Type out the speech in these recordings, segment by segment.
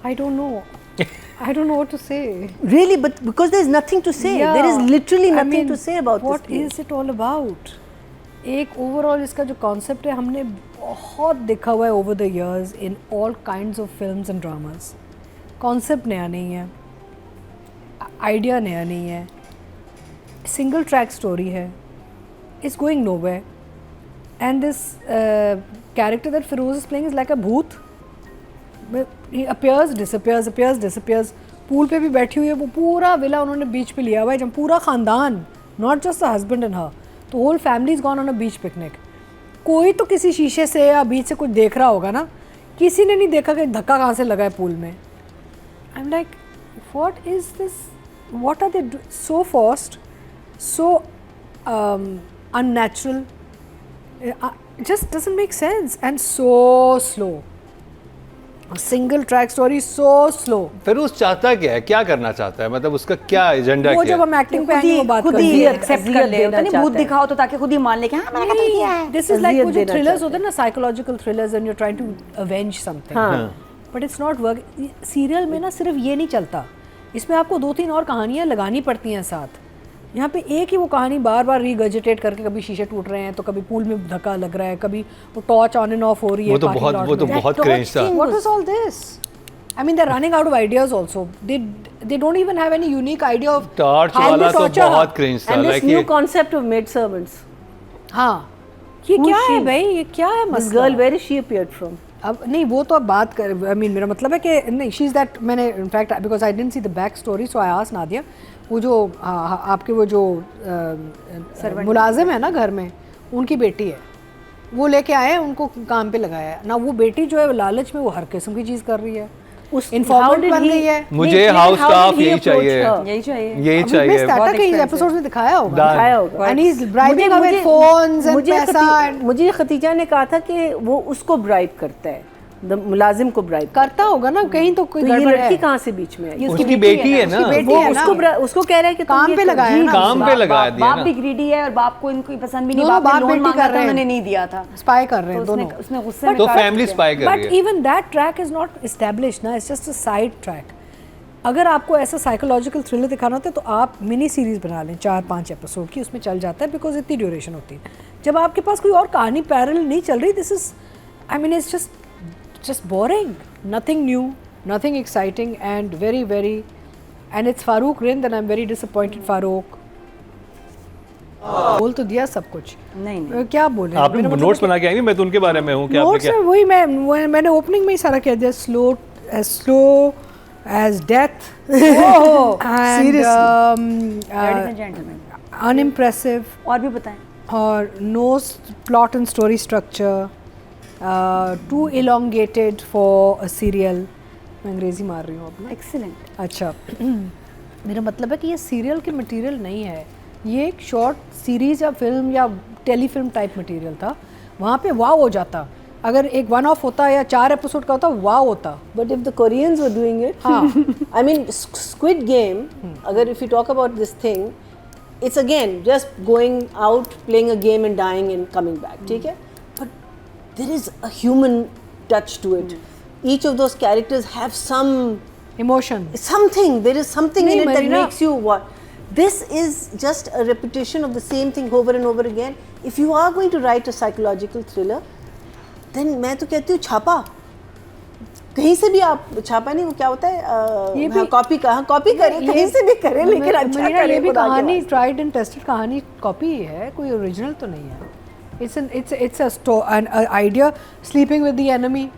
I don't know. I don't know what to say. Really, but because there's nothing to say. Yeah. There is literally I nothing mean, to say about what this. is it all about? एक overall इसका जो concept है हमने बहुत देखा हुआ है over the years in all kinds of films and dramas. Concept नया नहीं है, आइडिया नया नहीं है, सिंगल ट्रैक स्टोरी है, it's going nowhere. And this character that Feroze is playing is like a भूत. He appears, disappears. पूल पे भी बैठी हुई है, वो पूरा विला उन्होंने बीच पे लिया हुआ है, जब पूरा ख़ानदान, not just the husband and her, तो whole family is gone on a beach picnic. कोई तो किसी शीशे से या बीच से कुछ देख रहा होगा ना, किसी ने नहीं देखा कि धक्का कहाँ से लगा है पूल में. I am like what is this, what are they so forced, so unnatural, just doesn't make sense and so slow. Single track story so slow. Feroze चाहता क्या है, क्या करना चाहता है, मतलब उसका क्या एजेंडा क्या वो है? जब हम एक्टिंग पे आएंगे वो बात खुद करते ही हैं. एक्सेप्ट कर ले, होता नहीं, भूत दिखाओ तो ताकि खुद ही मान ले कि हाँ मैंने कतल किया है. दिस इज लाइक वो जो थ्रिलर्स होते हैं ना, psychological thrillers, and you are trying to avenge something, but it's not work. Serial में ना सिर्फ ये नहीं चलता, इसमें आपको 2-3 और कहानियाँ लगानी पड़ती हैं साथ. यहाँ पे एक ही वो कहानी बार बार रीगर्जिटेट करके, कभी शीशे टूट रहे हैं तो कभी पूल में धक्का लग रहा है, कभी वो टॉर्च ऑन एंड ऑफ हो रही है. वो तो बहुत क्रेज था. What was all this? I mean, they're running out of ideas also. They don't even have any unique idea of torch how वाला to तो torture her. बहुत क्रेज था. And this लाइक new ये concept of maid servants. हाँ, ये Who क्या is है she? भाई, ये क्या है This मसला? girl, where is she appeared from? अब नहीं, वो तो अब बात कर, I mean, मेरा मतलब है कि नहीं, शी इज़ दैट, मैंने in fact because I didn't see the back story so I asked Nadia, वो जो आपके वो जो मुलाजिम है ना घर में, उनकी बेटी है, वो लेके आए हैं, उनको काम पे लगाया है ना. वो बेटी जो है लालच में वो हर किस्म की चीज़ कर रही है, उस इन्फॉर्मेंट बन गई है. मुझे हाउस स्टाफ यही चाहिए, यही चाहिए. यही चाहिए. कई एपिसोड्स में दिखाया होगा. दिखाया होगा. And he's bribing her with phones and पैसा. मुझे खतीजा ने कहा था कि वो उसको ब्राइब करता है, मुलाजिम को ब्राइब करता होगा ना, कहीं तो कोई ये गड़बड़ लड़की है. कहाँ से बीच में आई? उसकी बेटी है ना, बेटी है ना. उसको कह रहा है कि काम पे लगाया ना, काम पे लगा दिया बाप ना. भी ग्रीडी है और बाप को इनको पसंद भी नहीं, दोनों बाप ने बाप लोन बेटी मांगा कर था, रहे हैं. उन्होंने नहीं दिया था, स्पाई कर रहे हैं दोनों. उसने गुस्से में तो कहा फैमिली स्पाई कर रही बट है. Even that track is not established ना, it's just a side track. अगर आपको ऐसा साइकोलॉजिकल थ्रिलर दिखाना होता है तो आप मिनी सीरीज बना लें 4-5 एपिसोड की, उसमें चल जाता है, बिकॉज इतनी ड्यूरेशन होती है. जब आपके पास कोई और कहानी पैरेलल नहीं चल रही, this is, I mean, it's just boring, nothing new, nothing exciting, and very, and it's Farooq Rind and I'm very disappointed. Farooq बोल तो दिया सब कुछ, नहीं क्या बोले. आपने नोट्स बना के आई, मैं तो उनके बारे में हूँ. क्या आपने नोट्स क्या? वही मैंने ओपनिंग में ही सारा कह दिया. slow as death and unimpressive, और भी बताएं. और no plot and story structure, too elongated for a serial. मैं अंग्रेजी मार रही हूँ अपना. एक्सीलेंट. अच्छा मेरा मतलब है कि ये सीरियल के मटेरियल नहीं है, ये एक शॉर्ट सीरीज या फिल्म या टेलीफिल्म टाइप मटेरियल था. वहाँ पे वाव हो जाता, अगर एक वन ऑफ होता या 4 एपिसोड का होता, वाव होता. But if the Koreans were doing it, I mean, Squid Game, अगर if you talk about this thing, it's again just going out, playing a game and dying and coming back, ठीक है? But there is a human touch to it. Each of those characters have some emotion. something. There is something in नहीं, it that Marina. makes you what. This is just a repetition of the same thing over and over again. If you are going to write a psychological thriller, then मैं तो कहती हूँ छापा, कहीं से भी आप छापा नहीं, वो क्या होता है, ये हाँ, कॉपी का, हाँ, कॉपी करें, कहीं से भी करें, लेकिन अच्छा मरीना, करें. ये भी खुदा के कहानी वास्ते. ट्राइड एंड टेस्टेड कहानी कॉपी ही है, कोई ओरिजिनल तो नहीं है. it's an idea. Sleeping with the enemy,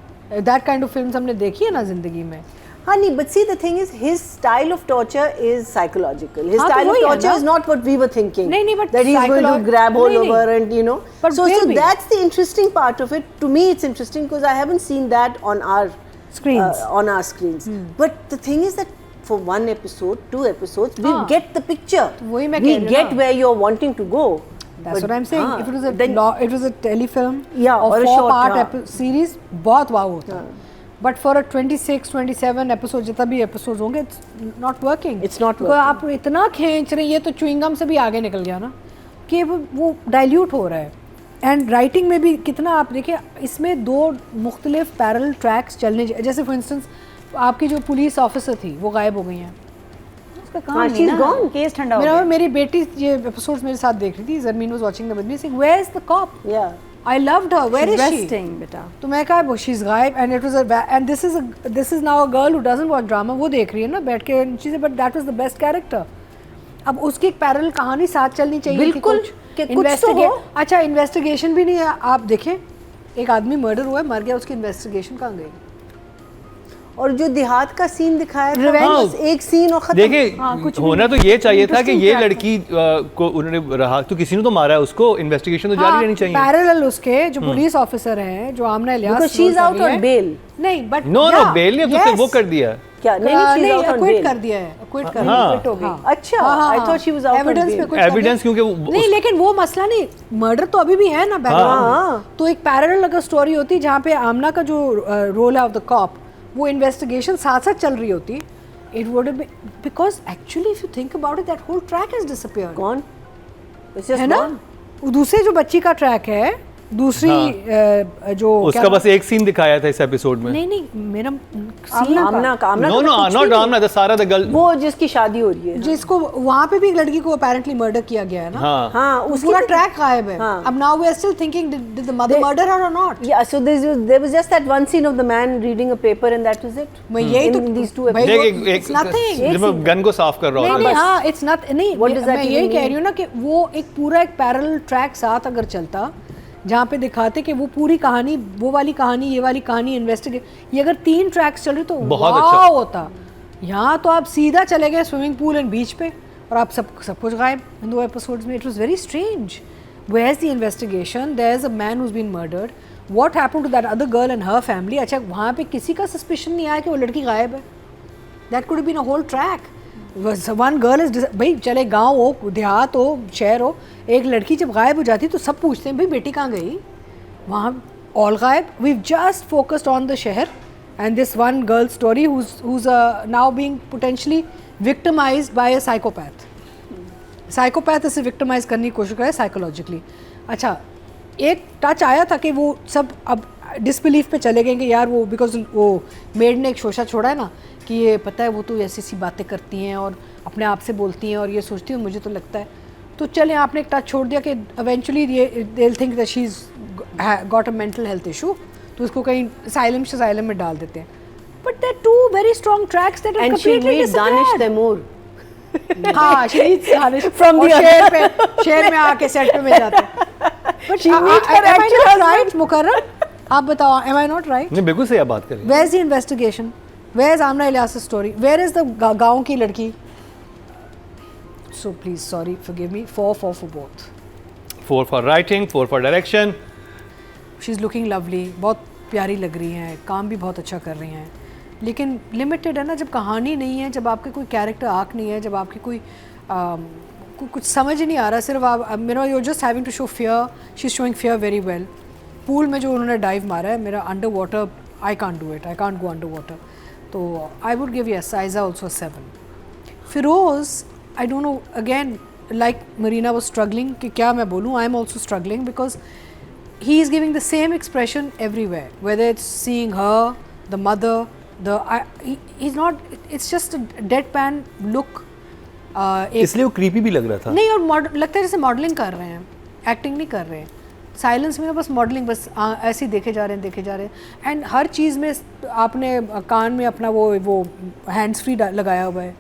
that kind of films हमने देखी है ना जिंदगी में. हाँ नहीं, but see the thing is, his style of torture is psychological. His हाँ, तो style of वही है torture ना. is not what we were thinking. नहीं, but that he's going to grab all नहीं, over and you know. But so फिर भी. that's the interesting part of it. To me, it's interesting because I haven't seen that on our Screens. But the thing is that for one episode, 2 episodes, we हाँ. get the picture. वही मैं We कह रही हूँ get ना. where you're wanting to go. That's But, what I'm saying. हाँ, If it was a then, it was a telefilm, Yeah, or a 4 short, part हाँ. series, बहुत वाव होता. But for a 26-27 episode, जितना भी episodes होंगे, it's not working. It's not Because working. आप इतना खींच रहे हैं, ये तो chewing gum से भी आगे निकल गया ना, कि वो dilute हो रहा है. एंड राइटिंग में भी कितना, आप देखिए इसमें 2 मुख्तलिफ पैरेलल ट्रैक्स चलने, जैसे फॉर इंस्टेंस आपकी जो पुलिस ऑफिसर थी वो गायब हो गई हैं। उसका काम नहीं ना, केस ठंडा हो गया। मेरी बेटी ये एपिसोड्स मेरे साथ देख रही थी, Zarmeen was watching the with me saying where is the cop, Yeah. I loved her, where is she? Resting, बेटा। तो मैं कहा शी इज गायब and it was and this is now a girl who doesn't watch drama, वो देख रही है ना बैठ के चीजें, but that was the best character. अब उसकी एक पैरेलल कहानी साथ चलनी चाहिए थी बिल्कुल, कुछ कि कुछ तो हो। अच्छा इन्वेस्टिगेशन भी नहीं है, आप देखें एक आदमी मर्डर हुआ है, मर गया, उसकी इन्वेस्टिगेशन कहाँ गई? और जो देहात का सीन दिखाया था, Revenge। बस एक सीन और खत्म। देखिए कुछ होना तो ये चाहिए था कि Interesting ये track लड़की को उन्होंने रहा तो किसी ने तो मारा है उसको, इन्वेस्टिगेशन तो जारी रहनी चाहिए। पैरेलल उसके जो पुलिस ऑफिसर हैं, जो Amna Ilyas Because she's out on bail। नहीं बट नो नो बेल नहीं, तो फिर वो कर दिया। क्या नहीं, she's नहीं out on acquit bail। कर दिया है, acquit कर हाँ। दिया, quit हो गई। अच्छा, I thought she was out on Evidence bail। पे कुछ कर एविडेंस दिया। क्योंकि नहीं लेकिन वो मसला नहीं, मर्डर तो अभी भी है ना बैकग्राउंड हाँ। में। तो एक पैरेलल अगर स्टोरी होती जहाँ पे आमना का जो रोल है ऑफ द कॉप, वो इन्वेस्टिगेशन साथ साथ चल रही होती, it would have been, because actually if you think about it that whole track has disappeared. कौन? It's just है ना? gone। वो दूसरे जो बच्ची का ट्रैक है, दूसरी जो उसका क्या- बस एक सीन दिखाया था इस एपिसोड में। नहीं मेरा आमना का नो तो नो कुछ नॉट भी नहीं। आमना, द सारा द गर्ल। वो जिसकी शादी हो रही है। जिसको वहाँ पे भी एक लड़की को अपेरेंटली मर्डर किया गया है ना। हाँ हाँ, उसका उसकी पूरा तो- ट्रैक गायब है। हाँ। अब now we are still thinking did the mother They- murder her और not? Yeah, so there was just that one scene of the man reading a paper and that was it। मैं यही तो In these two भाई देख वो- एक it's nothing। जब मैं गन को साफ कर रहा नहीं हूँ नहीं हाँ इट्स नॉट नहीं What does that मैं यही even कह mean? रही हूँ ना कि वो एक पूरा एक पैरेलल ट्रैक साथ अगर चलता जहाँ पे दिखाते कि वो पूरी कहानी, वो वाली कहानी, ये वाली कहानी, इन्वेस्टिगेट, ये अगर 3 ट्रैक्स चल रही तो बहुत वाव अच्छा होता। यहाँ तो आप सीधा चले गए स्विमिंग पूल एंड बीच पे और आप सब कुछ गायब इन 2 एपिसोड्स में। It was very strange. Where is the investigation? There is a man who's been murdered, what happened to that other girl and her family? अच्छा वहाँ पे किसी का सस्पिशन नहीं आया कि वो लड़की गायब है? That could have been a whole track. One girl is, भाई चले गांव हो, देहात हो, शहर हो, एक लड़की जब गायब हो जाती तो सब पूछते हैं भाई बेटी कहाँ गई? वहाँ ऑल गायब। We just focused on the शहर and this one girl story who's now being potentially victimized by a psychopath. Psychopath इसे विक्टिमाइज करने की कोशिश करे साइकोलॉजिकली। अच्छा एक टच आया था कि वो सब अब डिसबिलीफ पे चले गए कि यार वो बिकॉज वो मेड ने एक शोशा छोड़ा है ना कि ये पता है वो तो ऐसी ऐसी बातें करती हैं और अपने आप से बोलती हैं और ये सोचती हूँ मुझे तो लगता है, तो चले आपने एक टच छोड़ दिया कि इवेंचुअली ये they will think that she is got a mental health issue, तो उसको कहीं साइलम में डाल देते हैं। But there two very strong tracks that And she made Danish Taimur। हाँ she needs Danish From और the शेर में आके सेट पे मिल जाते हैं। But She meets her am I actual not right, मुकर्रम? आप बताओ, am I not right? नहीं बिल्कुल सही आप बात कर रही हैं। Where is the investigation? Where is Amna Ilyas's story? Where is the गाँव की लड़की? So please, sorry, forgive me. 4 for both. 4 for writing, 4 for direction। She's looking lovely. बहुत प्यारी लग रही हैं, काम भी बहुत अच्छा कर रही हैं, लेकिन लिमिटेड है ना। जब कहानी नहीं है, जब आपके कोई कैरेक्टर आर्क नहीं है, जब आपकी कोई कुछ समझ ही नहीं आ रहा, सिर्फ आप मेरा you just having to show fear. She is showing fear very well. Pool में जो उन्होंने डाइव मारा है, मेरा under water I can't do it, I can't go under water, तो I would give yes Aiza also 7। Feroze I don't know, again like Marina was struggling कि क्या मैं बोलूँ, I am also struggling because he is giving the same expression everywhere, whether it's seeing her, the mother, he's not, it's just a deadpan look। इसलिए वो creepy भी लग रहा था। नहीं और लगता है जैसे मॉडलिंग कर रहे हैं, एक्टिंग नहीं कर रहे हैं। साइलेंस में बस मॉडलिंग, बस ऐसे ही देखे जा रहे हैं एंड हर चीज़ में आपने कान में अपना वो हैंड्स फ्री लगाया हुआ है।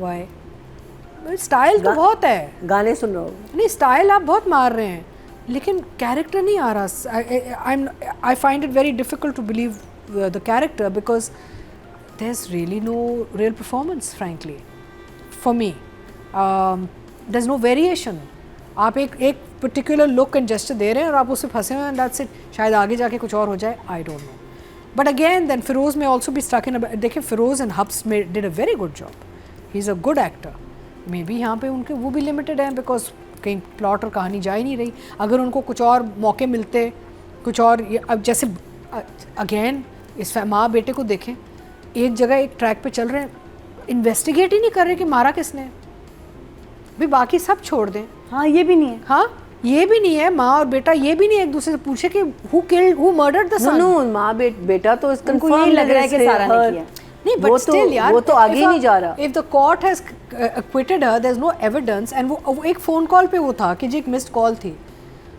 वाई स्टाइल तो बहुत है, गाने सुन रहा हूँ। नहीं स्टाइल आप बहुत मार रहे हैं लेकिन कैरेक्टर नहीं आ रहा। I find it very difficult to believe the character because there is really no real performance frankly for me. There is no variation. आप एक पर्टिकुलर लुक एंड जेस्चर दे रहे हैं और आप उससे फंसे हुए हैं, दैट्स इट। शायद आगे जाके कुछ और हो जाए, I don't know. But again then Feroze में ऑल्सो भी स्टक इन। देखिए फिरोज एंड हब्स में did a very good job, he is a good actor. Maybe यहाँ पे उनके वो भी लिमिटेड हैं बिकॉज कहीं प्लॉट और कहानी जा ही नहीं रही। अगर उनको कुछ और मौके मिलते, कुछ और, अब जैसे अगेन इस माँ बेटे को देखें, एक जगह एक ट्रैक पे चल रहे हैं, इन्वेस्टिगेट ही नहीं कर रहे कि मारा किसने। भी बाकी सब छोड़ दें। हाँ ये भी नहीं है। हाँ ये भी नहीं है, माँ और बेटा ये भी नहीं एक दूसरे से पूछे कि who killed, who murdered the son. No माँ बेटा तो इस उनको यही लग रहा है कि सारा ने किया। नहीं, वो but still यार, वो तो आगे ही नहीं जा रहा. If the court has acquitted her, there's no evidence, and वो एक phone call पे वो था कि जी एक missed call थी.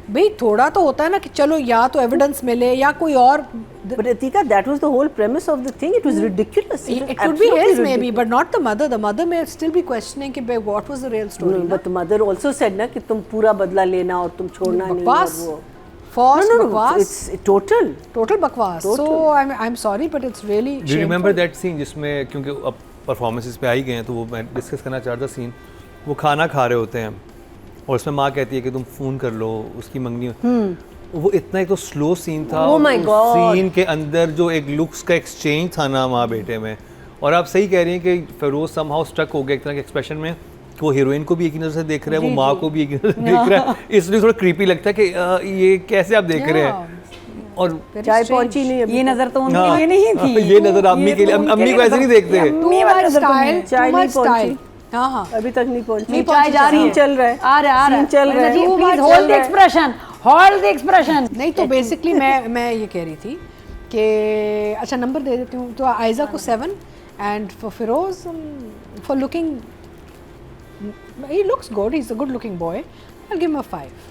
भाई थोड़ा तो होता है ना कि चलो या तो evidence मिले या कोई और. But Atika, that was the whole premise of the thing. It was ridiculous. It could be his maybe, but not the mother. The mother may still be questioning कि what was the real story. No, but the mother also said ना कि तुम पूरा बदला लेना और तुम छोड़ना नहीं और वो. False, no, बकवास. It's total बकवास. So I'm sorry, but it's really Do you remember that scene जिसमें क्योंकि अब परफॉर्मेंसेस पे आ ही गए हैं तो वो मैं डिस्कस करना चाहता सीन, वो खाना खा रहे होते हैं और उसमें माँ कहती है कि तुम फ़ोन कर लो उसकी मंगनी. वो इतना एक तो स्लो सीन था. Oh my God. सीन के अंदर जो एक लुक्स का एक्सचेंज था ना माँ बेटे में, और आप सही कह रही हैं कि फिरोज समहाउ स्टक हो गया एक तरह के एक्सप्रेशन में. वो हीरोइन को भी एक ही नज़र से देख रहा है, वो माँ को भी एक ही नज़र से देख रहा है. इसलिए थोड़ा क्रीपी लगता है कि ये कैसे आप देख रहे हैं. और चाय पहुंची नहीं अभी. ये नजर तो उनके लिए नहीं थी. ये नज़र अम्मी के लिए, अम्मी को ऐसे नहीं देखते. अम्मी वाली नजर तो नहीं. चाय नहीं पहुंची. हाँ अभी तक नहीं पहुंची. नहीं चाय जा रही है. चल रहा है. आ रहा है. चल रहा है. Please hold the expression. Hold the expression. नहीं तो बेसिकली मैं ये कह रही थी कि अच्छा नंबर दे देती हूँ. तो आयजा को 7 and for Feroze for looking he looks good, he's a good looking boy, I'll give him a 5.